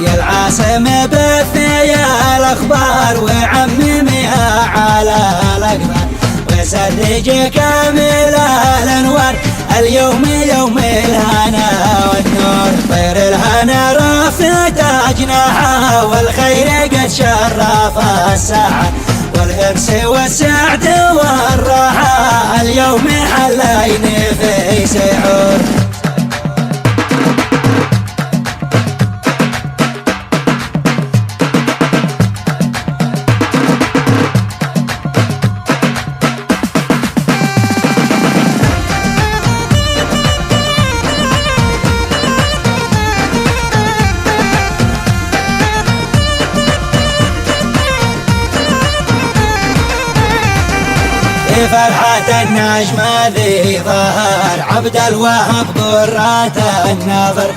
يا العاصم بثي الأخبار وعممها على الأقدار، وسرج كامل الأنوار، اليوم يوم الهنا والنور. طير الهنا رافت أجناحها والخير قد شرف الساعة، والأنس والسعد والراحة اليوم حلين في سحور. في فرحة النجم ذي ظهر عبد الوهاب قرة النظر،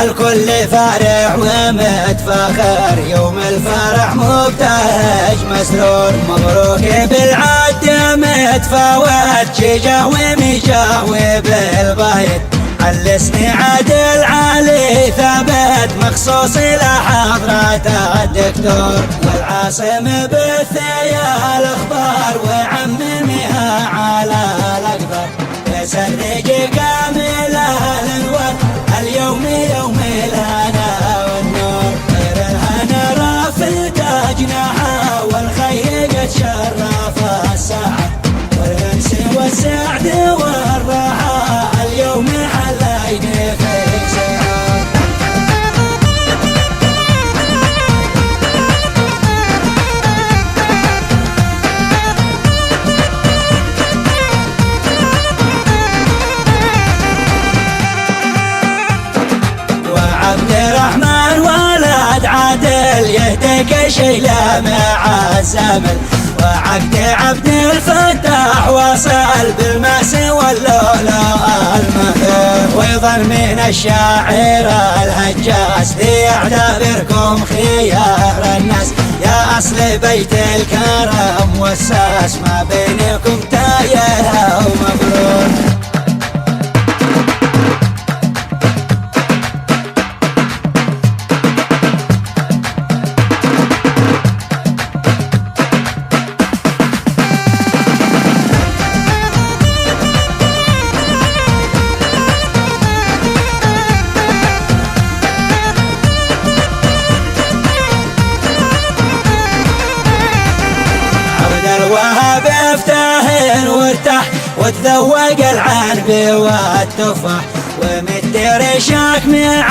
الكل فرح ومتفخر، يوم الفرح مبتهج مسرور. مبروك بالعد متفاوت شجاه ومجاه وبالبيت، علسني عدل علي ثابت مخصوص لحضرة الدكتور. والعاصم بثي الأخبار وعممها على الأقدار، وسرج كامل الأنوار، اليوم يوم الهنا والنور. طير الهنا رافت أجناحها والخير قد شرف الساعة، والأنس والسعد والراحة اليوم حلين في سحور. وعبد الرحمن ولد عادل يهديك شيله مع الزمن، وعقد عبد الفتاح وصل بالماس واللؤلؤ المثل. ويظن من الشاعر الهجاس ذي اعتبركم خيار الناس، يا أصل بيت الكرم والساس ما بينكم تايه ومبرور. الوهاب افتاهن وارتاح وتذوق العنب والتفاح، ومد ريشك مع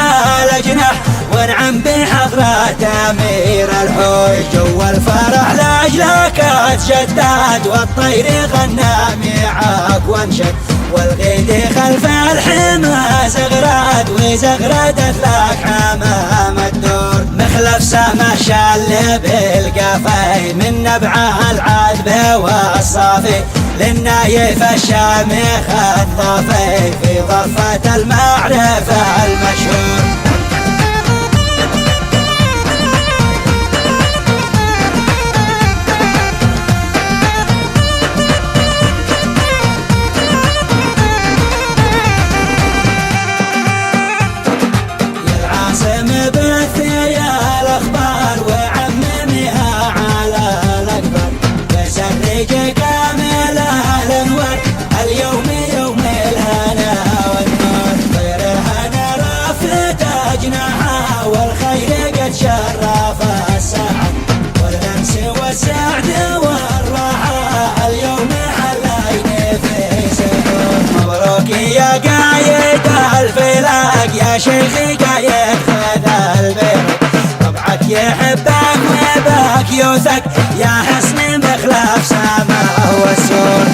الجناح وانعم بحضرة امير الحوش. جو الفرح لاجلك تشتت والطير غنى معاك وانشد، والغيد خلف الحمى زغرد وزغردت لك حمام الدور. مخلف سما شل بالقفاي من نبعه العذب والصافي، للنايف الشامخ الضافي في ضفة المعرفة المشهور. بثي الأخبار وعممها على الأقدار، وسرج كامل الأنوار، اليوم يوم الهنا والنور. طير الهنا رافت أجناحها والخير قد شرف الساعة، والأنس والسعد والراحة اليوم حلين في سحور. مبروك يا قايد الفلاق يا شيخي قايد خذ البيت، طبعك يحبك وبك يوثق يا حسن مخلف سماه والسور.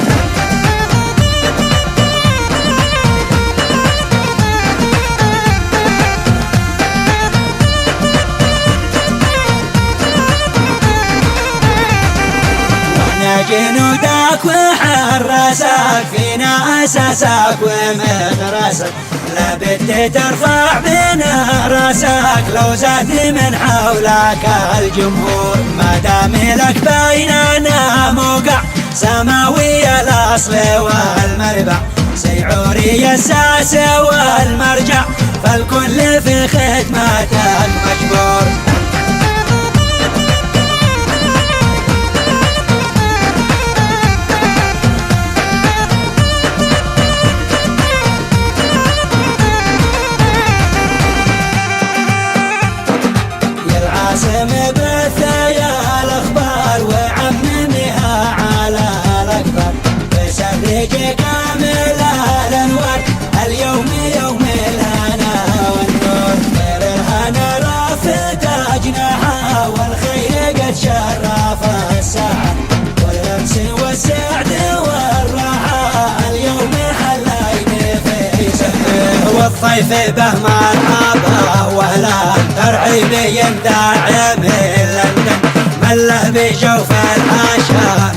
واحنا جنودك وحراسك فينا اساسك ومدرسك، لابد ترفع بنا راسك لو زاد من حولك الجمهور. ما دام لك بيننا موقع سماوي الاصل والمربع، سيعوري الساس والمرجع، فالكل في خدمتك مجبور. القاسم بثيا الاخبار وعممها على الاكبر، بسرج كامل الانوار اليوم يوم الهنا والنور. خير الهنا رافد اجنحها والخير قد شرف الساعه، والامس والسعد والراحه اليوم حلاين في سحر. والضيف به مرحبا واهلا ترحيبي داعم لندن، مله بجوف العشاء